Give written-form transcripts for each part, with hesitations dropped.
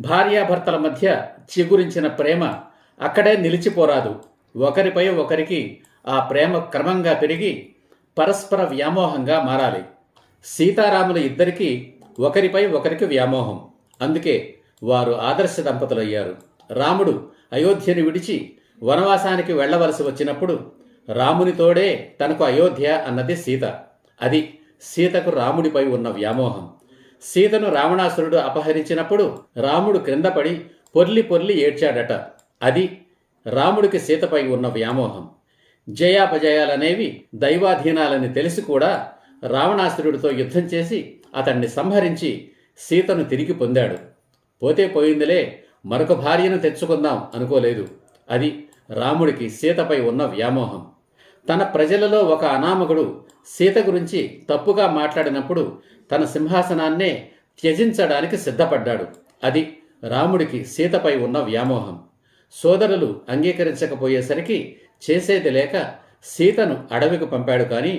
భార్యాభర్తల మధ్య చిగురించిన ప్రేమ అక్కడే నిలిచిపోరాదు. ఒకరిపై ఒకరికి ఆ ప్రేమ క్రమంగా పెరిగి పరస్పర వ్యామోహంగా మారాలి. సీతారాములు ఇద్దరికీ ఒకరిపై ఒకరికి వ్యామోహం. అందుకే వారు ఆదర్శ దంపతులయ్యారు. రాముడు అయోధ్యను విడిచి వనవాసానికి వెళ్లవలసి వచ్చినప్పుడు రామునితోడే తనకు అయోధ్య అన్నది సీత. అది సీతకు రాముడిపై ఉన్న వ్యామోహం. సీతను రావణాసురుడు అపహరించినప్పుడు రాముడు క్రిందపడి పొర్లి పొర్లి ఏడ్చాడట. అది రాముడికి సీతపై ఉన్న వ్యామోహం. జయాపజయాలనేవి దైవాధీనాలని తెలిసి కూడా రావణాసురుడితో యుద్ధం చేసి అతన్ని సంహరించి సీతను తిరిగి పొందాడు. పోతే పోయిందిలే, మరొక భార్యను తెచ్చుకుందాం అనుకోలేదు. అది రాముడికి సీతపై ఉన్న వ్యామోహం. తన ప్రజలలో ఒక అనామకుడు సీత గురించి తప్పుగా మాట్లాడినప్పుడు తన సింహాసనాన్నే త్యజించడానికి సిద్ధపడ్డాడు. అది రాముడికి సీతపై ఉన్న వ్యామోహం. సోదరులు అంగీకరించకపోయేసరికి చేసేది లేక సీతను అడవికి పంపాడు. కానీ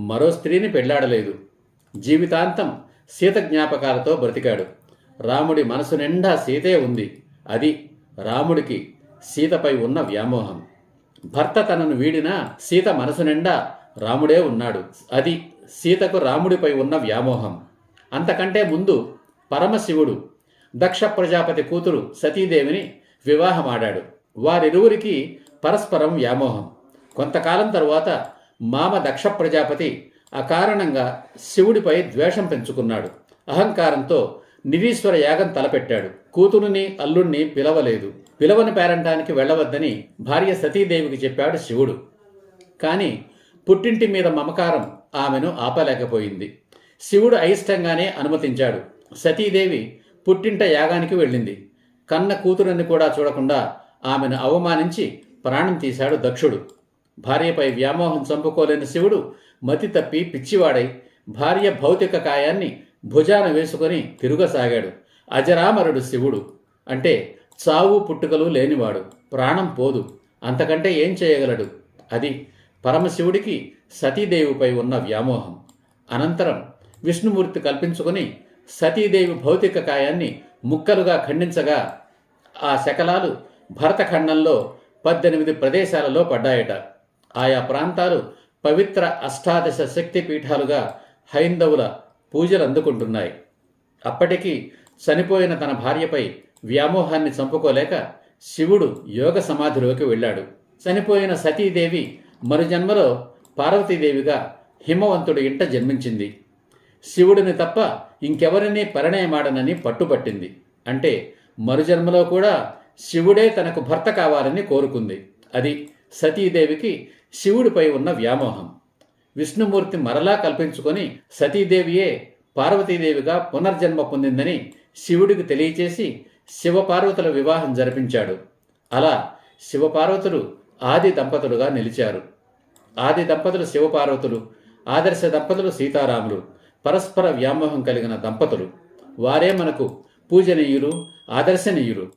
మరో స్త్రీని పెళ్లాడలేదు. జీవితాంతం సీత జ్ఞాపకాలతో బ్రతికాడు. రాముడి మనసు నిండా సీతే ఉంది. అది రాముడికి సీతపై ఉన్న వ్యామోహం. భర్త తనను వీడినా సీత మనసు నిండా రాముడే ఉన్నాడు. అది సీతకు రాముడిపై ఉన్న వ్యామోహం. అంతకంటే ముందు పరమశివుడు దక్ష ప్రజాపతి కూతురు సతీదేవిని వివాహమాడాడు. వారిరువురికి పరస్పరం వ్యామోహం. కొంతకాలం తరువాత మామ దక్ష ప్రజాపతి అకారణంగా శివుడిపై ద్వేషం పెంచుకున్నాడు. అహంకారంతో నిరీశ్వర యాగం తలపెట్టాడు. కూతురుని అల్లుణ్ణి పిలవలేదు. పిలవని పేరంటానికి వెళ్ళవద్దని భార్య సతీదేవికి చెప్పాడు శివుడు. కానీ పుట్టింటి మీద మమకారం ఆమెను ఆపలేకపోయింది. శివుడు అయిష్టంగానే అనుమతించాడు. సతీదేవి పుట్టింట యాగానికి వెళ్ళింది. కన్న కూతురని కూడా చూడకుండా ఆమెను అవమానించి ప్రాణం తీశాడు దక్షుడు. భార్యపై వ్యామోహం చంపుకోలేని శివుడు మతి తప్పి పిచ్చివాడై భార్య భౌతిక కాయాన్ని భుజాన వేసుకొని తిరుగసాగాడు. అజరామరుడు శివుడు అంటే చావు పుట్టుకలు లేనివాడు. ప్రాణం పోదు, అంతకంటే ఏం చేయగలడు? అది పరమశివుడికి సతీదేవిపై ఉన్న వ్యామోహం. అనంతరం విష్ణుమూర్తి కల్పించుకొని సతీదేవి భౌతిక కాయాన్ని ముక్కలుగా ఖండించగా ఆ శకలాలు భరతఖండంలో 18 ప్రదేశాలలో పడ్డాయట. ఆయా ప్రాంతాలు పవిత్ర అష్టాదశ శక్తి పీఠాలుగా హైందవుల పూజలు అందుకుంటున్నాయి. అప్పటికీ చనిపోయిన తన భార్యపై వ్యామోహాన్ని చంపుకోలేక శివుడు యోగ సమాధిలోకి వెళ్ళాడు. చనిపోయిన సతీదేవి మరుజన్మలో పార్వతీదేవిగా హిమవంతుడి ఇంట జన్మించింది. శివుడిని తప్ప ఇంకెవరినీ పరిణయమాడనని పట్టుబట్టింది. అంటే మరుజన్మలో కూడా శివుడే తనకు భర్త కావాలని కోరుకుంది. అది సతీదేవికి శివుడిపై ఉన్న వ్యామోహం. విష్ణుమూర్తి మరలా కల్పించుకొని సతీదేవియే పార్వతీదేవిగా పునర్జన్మ పొందిందని శివుడికి తెలియచేసి శివపార్వతుల వివాహం జరిపించాడు. అలా శివపార్వతులు ఆది దంపతులుగా నిలిచారు. ఆది దంపతులు శివపార్వతులు, ఆదర్శ దంపతులు సీతారాములు. పరస్పర వ్యామోహం కలిగిన దంపతులు. వారే మనకు పూజనీయులు, ఆదర్శనీయులు.